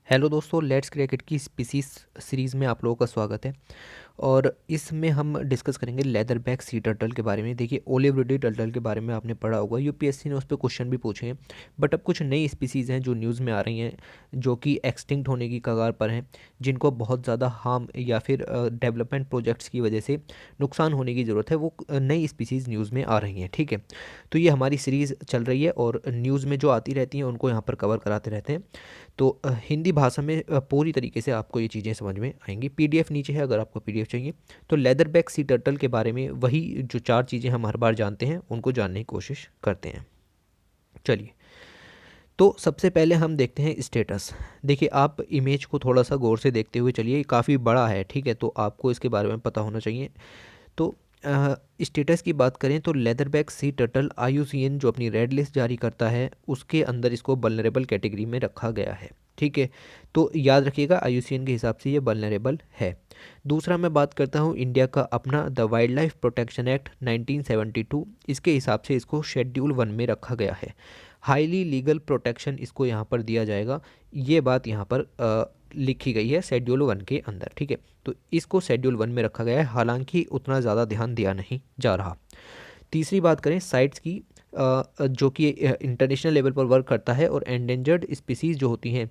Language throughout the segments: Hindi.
हेलो दोस्तों, लेट्स क्रिकेट की स्पीसीज सीरीज़ में आप लोगों का स्वागत है। और इसमें हम डिस्कस करेंगे लेदर बैक सी टर्टल के बारे में। देखिए, ओलिव रिडी टर्टल के बारे में आपने पढ़ा होगा, यूपीएससी ने उस पर क्वेश्चन भी पूछे हैं। बट अब कुछ नई स्पीसीज़ हैं जो न्यूज़ में आ रही हैं, जो कि एक्सटिंक्ट होने की कगार पर हैं, जिनको बहुत ज़्यादा हार्म या फिर डेवलपमेंट प्रोजेक्ट्स की वजह से नुकसान होने की ज़रूरत है। वो नई स्पीसीज़ न्यूज़ में आ रही हैं, ठीक है। तो ये हमारी सीरीज़ चल रही है और न्यूज़ में जो आती रहती हैं उनको यहाँ पर कवर कराते रहते हैं। तो हिंदी भाषा में पूरी तरीके से आपको ये चीज़ें समझ में आएंगी। पीडीएफ नीचे है अगर आपको पीडीएफ चाहिए। तो लेदर बैक सी टर्टल के बारे में वही जो चार चीज़ें हम हर बार जानते हैं उनको जानने की कोशिश करते हैं। चलिए, तो सबसे पहले हम देखते हैं स्टेटस। देखिए, आप इमेज को थोड़ा सा गौर से देखते हुए चलिए, ये काफ़ी बड़ा है, ठीक है, तो आपको इसके बारे में पता होना चाहिए। तो स्टेटस की बात करें तो लेदरबैक सी टर्टल आईयूसीएन जो अपनी रेड लिस्ट जारी करता है उसके अंदर इसको वल्नरेबल कैटेगरी में रखा गया है, ठीक है। तो याद रखिएगा, आईयूसीएन के हिसाब से ये वल्नरेबल है। दूसरा मैं बात करता हूँ इंडिया का अपना the wild life protection act 1972, इसके हिसाब से इसको शेड्यूल 1 में रखा गया है। हाईली लीगल प्रोटेक्शन इसको यहाँ पर दिया जाएगा, ये बात यहाँ पर लिखी गई है शेड्यूल 1 के अंदर, ठीक है। तो इसको शेड्यूल 1 में रखा गया है, हालांकि उतना ज़्यादा ध्यान दिया नहीं जा रहा। तीसरी बात करें साइट्स की, जो कि इंटरनेशनल लेवल पर वर्क करता है और एंडेंजर्ड स्पीसीज़ जो होती हैं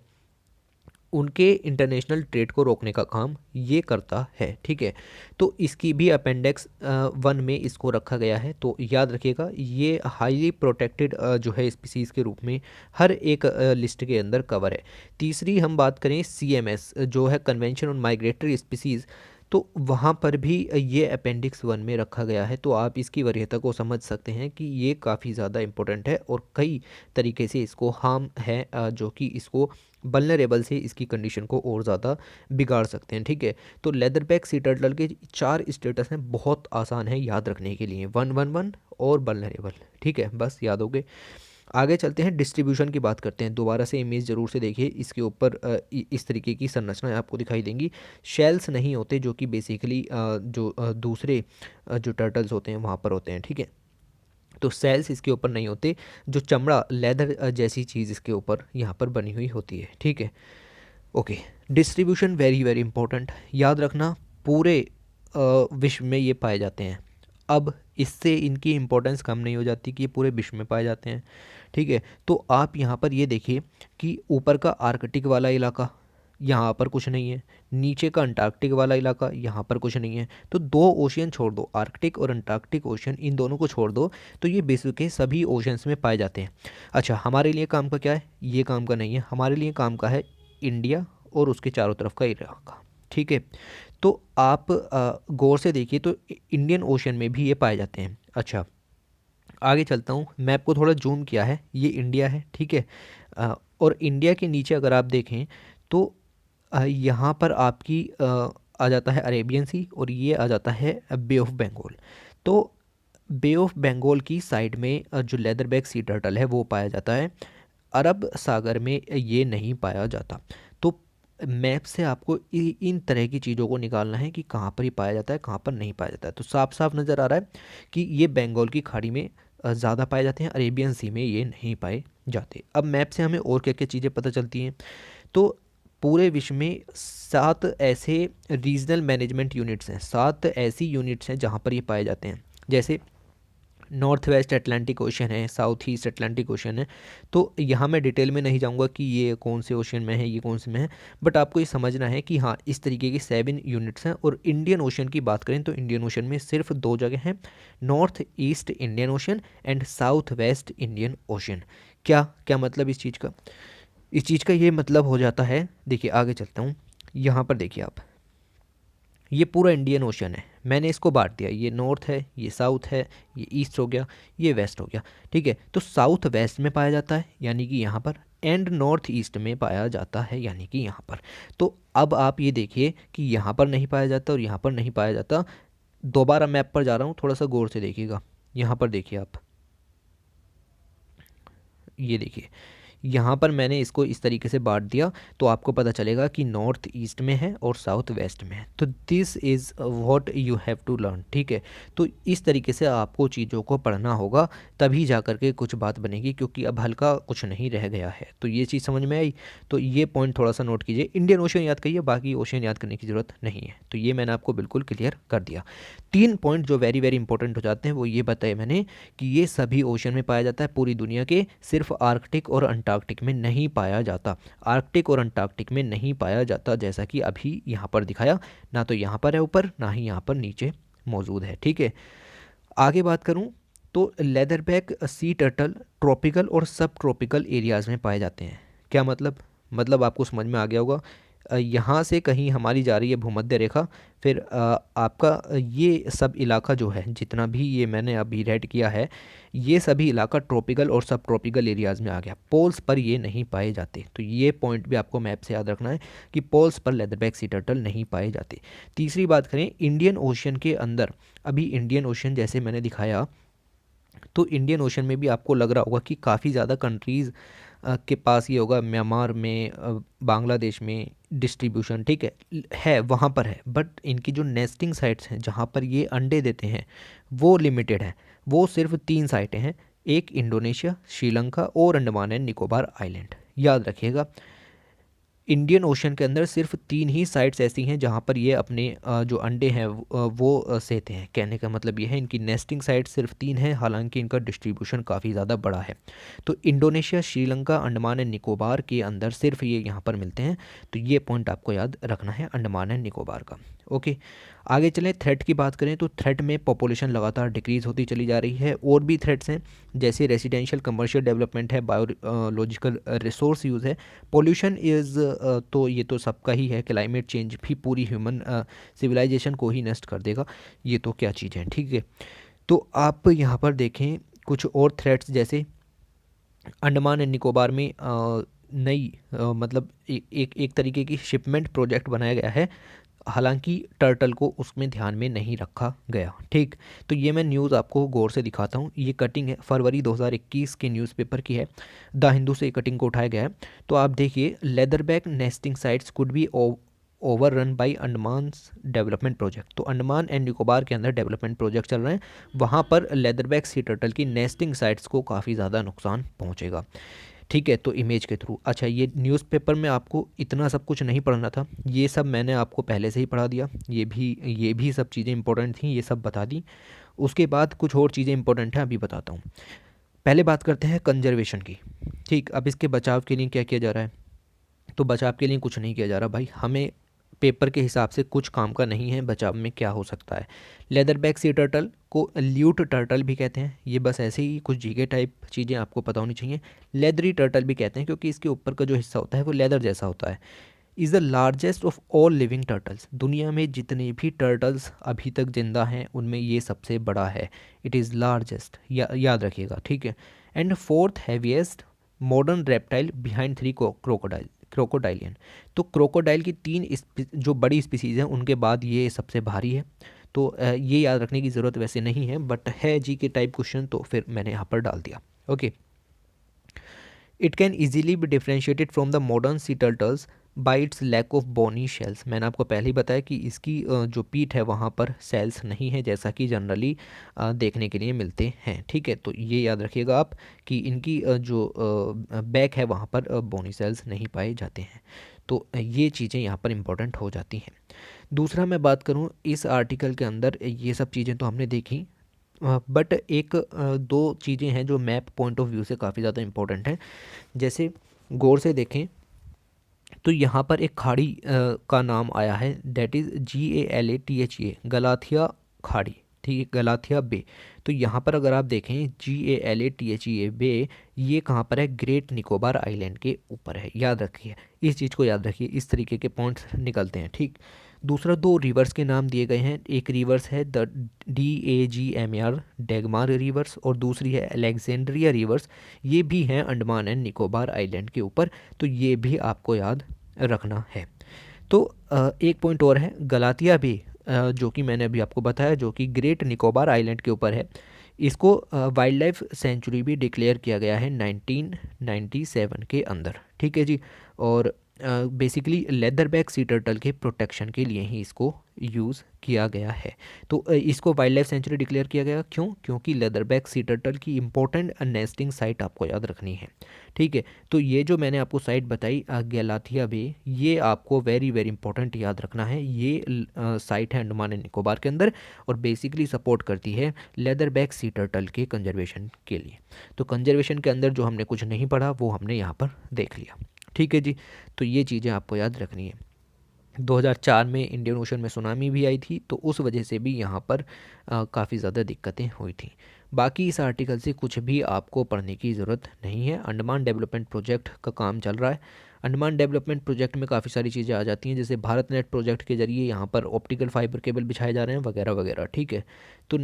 उनके इंटरनेशनल ट्रेड को रोकने का काम ये करता है, ठीक है। तो इसकी भी अपेंडिक्स 1 में इसको रखा गया है। तो याद रखिएगा, ये हाईली प्रोटेक्टेड जो है स्पीसीज़ के रूप में हर एक लिस्ट के अंदर कवर है। तीसरी हम बात करें सीएमएस जो है कन्वेंशन ऑन माइग्रेटरी स्पीसीज़, तो वहाँ पर भी ये अपेंडिक्स 1 में रखा गया है। तो आप इसकी वरीयता को समझ सकते हैं कि ये काफ़ी ज़्यादा इम्पोर्टेंट है और कई तरीके से इसको हार्म है, जो कि इसको वल्नरेबल से इसकी कंडीशन को और ज़्यादा बिगाड़ सकते हैं, ठीक है। तो लेदरबैक सी टर्टल के 4 स्टेटस हैं, बहुत आसान है याद रखने के लिए, 111 और वल्नरेबल, ठीक है, बस याद हो गए। आगे चलते हैं, डिस्ट्रीब्यूशन की बात करते हैं। दोबारा से इमेज ज़रूर से देखिए, इसके ऊपर इस तरीके की संरचना आपको दिखाई देंगी। शेल्स नहीं होते जो कि बेसिकली जो दूसरे जो टर्टल्स होते हैं वहाँ पर होते हैं, ठीक है। तो सेल्स इसके ऊपर नहीं होते, जो चमड़ा लेदर जैसी चीज़ इसके ऊपर यहाँ पर बनी हुई होती है, ठीक है। Okay, distribution very very important, याद रखना। पूरे विश्व में ये पाए जाते हैं। अब इससे इनकी इम्पोर्टेंस कम नहीं हो जाती कि ये पूरे विश्व में पाए जाते हैं, ठीक है। तो आप यहाँ पर ये देखिए कि ऊपर का आर्कटिक वाला इलाका, यहाँ पर कुछ नहीं है। नीचे का अंटार्कटिक वाला इलाका, यहाँ पर कुछ नहीं है। तो दो ओशियन छोड़ दो, आर्कटिक और अंटार्कटिक ओशियन, इन दोनों को छोड़ दो, तो ये विश्व के सभी ओशियंस में पाए जाते हैं। अच्छा, हमारे लिए काम का क्या है? ये काम का नहीं है, हमारे लिए काम का है इंडिया और उसके चारों तरफ का इलाका, ठीक है। तो आप गौर से देखिए, तो इंडियन ओशन में भी ये पाए जाते हैं। अच्छा, आगे चलता हूँ, मैप को थोड़ा जूम किया है, ये इंडिया है, ठीक है। और इंडिया के नीचे अगर आप देखें तो यहाँ पर आपकी आ जाता है अरेबियन सी और ये आ जाता है बे ऑफ बंगाल। तो बे ऑफ बंगाल की साइड में जो लेदरबैक सी टर्टल है वो पाया जाता है, अरब सागर में ये नहीं पाया जाता। तो मैप से आपको इन तरह की चीज़ों को निकालना है कि कहाँ पर ये पाया जाता है, कहाँ पर नहीं पाया जाता है। तो साफ साफ नज़र आ रहा है कि ये बंगाल की खाड़ी में ज़्यादा पाए जाते हैं, अरेबियन सी में ये नहीं पाए जाते। अब मैप से हमें और क्या क्या चीज़ें पता चलती हैं। तो पूरे विश्व में 7 ऐसे रीजनल मैनेजमेंट यूनिट्स हैं, 7 ऐसी यूनिट्स हैं जहाँ पर ये पाए जाते हैं। जैसे नॉर्थ वेस्ट अटलांटिक ओशन है, साउथ ईस्ट अटलांटिक ओशन है। तो यहाँ मैं डिटेल में नहीं जाऊँगा कि ये कौन से ओशन में है, ये कौन से में है, बट आपको ये समझना है कि हाँ, इस तरीके की 7 यूनिट्स हैं। और इंडियन ओशन की बात करें तो इंडियन ओशन में सिर्फ 2 जगह हैं, north east Indian ocean and south West Indian ocean. क्या क्या मतलब इस चीज़ का? इस चीज़ का ये मतलब हो जाता है, देखिए आगे चलता हूँ, यहाँ पर देखिए आप, ये पूरा इंडियन ओशन है, मैंने इसको बांट दिया, ये नॉर्थ है, ये साउथ है, ये ईस्ट हो गया, ये वेस्ट हो गया, ठीक है। तो साउथ वेस्ट में पाया जाता है यानी कि यहाँ पर, एंड नॉर्थ ईस्ट में पाया जाता है यानी कि यहाँ पर। तो अब आप ये देखिए कि यहाँ पर नहीं पाया जाता और यहाँ पर नहीं पाया जाता। दोबारा मैप पर जा रहा हूँ, थोड़ा सा गौर से देखिएगा। यहाँ पर देखिए आप, ये देखिए, यहाँ पर मैंने इसको इस तरीके से बांट दिया तो आपको पता चलेगा कि नॉर्थ ईस्ट में है और साउथ वेस्ट में है। तो this is what you have to learn, ठीक है। तो इस तरीके से आपको चीज़ों को पढ़ना होगा, तभी जा कर के कुछ बात बनेगी, क्योंकि अब हल्का कुछ नहीं रह गया है। तो ये चीज़ समझ में आई, तो ये पॉइंट थोड़ा सा नोट कीजिए। इंडियन ओशन याद करिए, बाकी ओशन याद करने की ज़रूरत नहीं है। तो ये मैंने आपको बिल्कुल क्लियर कर दिया। 3 पॉइंट जो वेरी वेरी इंपॉर्टेंट हो जाते हैं वो ये बताए मैंने कि ये सभी ओशन में पाया जाता है पूरी दुनिया के, सिर्फ आर्कटिक और अंटार्कटिक में नहीं पाया जाता। आर्कटिक और अंटार्कटिक में नहीं पाया जाता, जैसा कि अभी यहाँ पर दिखाया, ना तो यहाँ पर है ऊपर, ना ही यहाँ पर नीचे मौजूद है, ठीक है। आगे बात करूँ तो लेदरबैक सी टर्टल ट्रॉपिकल और सब ट्रॉपिकल एरियाज़ में पाए जाते हैं। क्या मतलब आपको समझ में आ गया होगा। यहाँ से कहीं हमारी जा रही है भूमध्य रेखा, फिर आपका ये सब इलाका जो है, जितना भी ये मैंने अभी रेड किया है, ये सभी इलाका ट्रॉपिकल और सब ट्रॉपिकल एरियाज़ में आ गया। पोल्स पर ये नहीं पाए जाते। तो ये पॉइंट भी आपको मैप से याद रखना है कि पोल्स पर लेदरबैक सी टर्टल नहीं पाए जाते। तीसरी बात करें इंडियन ओशन के अंदर, अभी इंडियन ओशन जैसे मैंने दिखाया, तो इंडियन ओशन में भी आपको लग रहा होगा कि काफ़ी ज़्यादा कंट्रीज़ के पास ये होगा, म्यांमार में, बांग्लादेश में डिस्ट्रीब्यूशन, ठीक है वहाँ पर है। बट इनकी जो नेस्टिंग साइट्स हैं जहाँ पर ये अंडे देते हैं वो लिमिटेड हैं। वो सिर्फ 3 साइटें हैं, एक इंडोनेशिया, श्रीलंका और अंडमान एंड निकोबार आइलैंड। याद रखिएगा, इंडियन ओशन के अंदर सिर्फ 3 ही साइट्स ऐसी हैं जहाँ पर ये अपने जो अंडे हैं वो सेते हैं। कहने का मतलब ये है इनकी नेस्टिंग साइट सिर्फ 3 हैं, हालांकि इनका डिस्ट्रीब्यूशन काफ़ी ज़्यादा बड़ा है। तो इंडोनेशिया, श्रीलंका, अंडमान एंड निकोबार के अंदर सिर्फ ये यहाँ पर मिलते हैं। तो ये पॉइंट आपको याद रखना है अंडमान एंड निकोबार का। ओके, आगे चलें। थ्रेट की बात करें तो थ्रेट में पॉपुलेशन लगातार डिक्रीज़ होती चली जा रही है। और भी थ्रेट्स हैं, जैसे रेजिडेंशियल कमर्शियल डेवलपमेंट है, बायोलॉजिकल रिसोर्स यूज़ है, पोल्यूशन इज़, तो ये तो सबका ही है। क्लाइमेट चेंज भी पूरी ह्यूमन सिविलाइजेशन को ही नष्ट कर देगा। ये तो क्या चीज़ है, ठीक है। तो आप यहाँ पर देखें कुछ और थ्रेट्स, जैसे अंडमान एंड निकोबार में नई मतलब एक तरीके की शिपमेंट प्रोजेक्ट बनाया गया है, हालांकि टर्टल को उसमें ध्यान में नहीं रखा गया, ठीक। तो ये मैं न्यूज़ आपको गौर से दिखाता हूँ। ये कटिंग है फरवरी 2021 के न्यूज़पेपर की है, द हिंदू से कटिंग को उठाया गया है। तो आप देखिए, leatherback nesting sites could be over run by Andaman development project. तो अंडमान एंड निकोबार के अंदर डेवलपमेंट प्रोजेक्ट चल रहे हैं, वहाँ पर लेदरबैक सी टर्टल की नेस्टिंग साइट्स को काफ़ी ज़्यादा नुकसान पहुँचेगा, ठीक है। तो इमेज के थ्रू, अच्छा, ये न्यूज़पेपर में आपको इतना सब कुछ नहीं पढ़ना था, ये सब मैंने आपको पहले से ही पढ़ा दिया। ये भी सब चीज़ें इंपॉर्टेंट थी, ये सब बता दी। उसके बाद कुछ और चीज़ें इंपॉर्टेंट हैं, अभी बताता हूँ। पहले बात करते हैं कंजर्वेशन की, ठीक। अब इसके बचाव के लिए क्या किया जा रहा है? तो बचाव के लिए कुछ नहीं किया जा रहा भाई, हमें पेपर के हिसाब से कुछ काम का नहीं है। बचाव में क्या हो सकता है? लेदरबैक सी टर्टल को ल्यूट टर्टल भी कहते हैं, ये बस ऐसे ही कुछ जीके टाइप चीज़ें आपको पता होनी चाहिए। लेदरी टर्टल भी कहते हैं, क्योंकि इसके ऊपर का जो हिस्सा होता है वो लेदर जैसा होता है। Is the largest of all living turtles, दुनिया में जितने भी टर्टल्स अभी तक जिंदा हैं उनमें ये सबसे बड़ा है। इट इज़ लार्जेस्ट, याद रखिएगा, ठीक है। And fourth heaviest modern reptile behind 3 क्रोकोडाइलियन। तो क्रोकोडाइल की 3 जो बड़ी स्पीसीज़ हैं उनके बाद ये सबसे भारी है। तो ये याद रखने की ज़रूरत वैसे नहीं है, बट है जी के टाइप क्वेश्चन, तो फिर मैंने यहाँ पर डाल दिया। Okay, it can easily be differentiated from the modern sea turtles by its lack of bony shells. मैंने आपको पहले ही बताया कि इसकी जो पीठ है वहाँ पर सेल्स नहीं है, जैसा कि जनरली देखने के लिए मिलते हैं, ठीक है। तो ये याद रखिएगा आप कि इनकी जो बैक है वहाँ पर बोनी सेल्स नहीं पाए जाते हैं। तो ये चीज़ें यहाँ पर इम्पोर्टेंट हो जाती हैं। दूसरा मैं बात करूँ, इस आर्टिकल के अंदर ये सब चीज़ें तो हमने देखी, बट एक दो चीज़ें हैं जो मैप पॉइंट ऑफ व्यू से काफ़ी ज़्यादा इम्पोर्टेंट हैं। जैसे गौर से देखें तो यहाँ पर एक खाड़ी का नाम आया है, डेट इज़ GALATHA, गलाथिया खाड़ी, ठीक है, गलाथिया बे। तो यहाँ पर अगर आप देखें GALATHA बे, ये कहाँ पर है? ग्रेट निकोबार आइलैंड के ऊपर है। याद रखिए, इस चीज़ को याद रखिए, इस तरीके के पॉइंट्स निकलते हैं, ठीक। दूसरा, 2 रिवर्स के नाम दिए गए हैं। एक रिवर्स है द DAGMAR डेगमार रिवर्स, और दूसरी है अलेक्जेंड्रिया रिवर्स। ये भी हैं अंडमान एंड निकोबार आइलैंड के ऊपर, तो ये भी आपको याद रखना है। तो एक पॉइंट और है, गलातिया बे, जो कि मैंने अभी आपको बताया, जो कि ग्रेट निकोबार आइलैंड के ऊपर है। इसको वाइल्ड लाइफ सेंचुरी भी डिक्लेयर किया गया है 1997 के अंदर, ठीक है जी। और basically leather back sea turtle के प्रोटेक्शन के लिए ही इसको यूज़ किया गया है। तो इसको वाइल्ड लाइफ सेंचुरी डिक्लेयर किया गया क्यों? क्योंकि लेदर बैक सी टर्टल की इंपॉर्टेंट नेस्टिंग साइट आपको याद रखनी है, ठीक है। तो ये जो मैंने आपको साइट बताई गैलाथिया बे, ये आपको वेरी वेरी इंपॉर्टेंट याद रखना है। ये साइट है अंडमान एंड निकोबार के अंदर और बेसिकली सपोर्ट करती है लेदर बैक सी टर्टल के कंजर्वेशन के लिए। तो कंजर्वेशन के अंदर जो हमने कुछ नहीं पढ़ा वो हमने यहाँ पर देख लिया, ठीक है जी। तो ये चीज़ें आपको याद रखनी है। 2004 में इंडियन ओशन में सुनामी भी आई थी, तो उस वजह से भी यहाँ पर काफ़ी ज़्यादा दिक्कतें हुई थी। बाकी इस आर्टिकल से कुछ भी आपको पढ़ने की ज़रूरत नहीं है। अंडमान डेवलपमेंट प्रोजेक्ट का काम चल रहा है। अंडमान डेवलपमेंट प्रोजेक्ट में काफ़ी सारी चीज़ें आ जाती हैं, जैसे भारत नेट प्रोजेक्ट के जरिए यहाँ पर ऑप्टिकल फाइबर केबल बिछाए जा रहे हैं वगैरह वगैरह, ठीक है। तो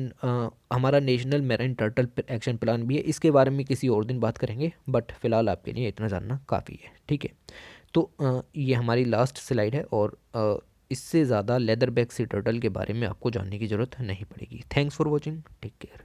हमारा national marine turtle action plan भी है, इसके बारे में किसी और दिन बात करेंगे, बट फ़िलहाल आपके लिए इतना जानना काफ़ी है, ठीक है। तो ये हमारी लास्ट स्लाइड है और इससे ज़्यादा लेदर बैक सी टर्टल के बारे में आपको जानने की ज़रूरत नहीं पड़ेगी। Thanks for watching, take care.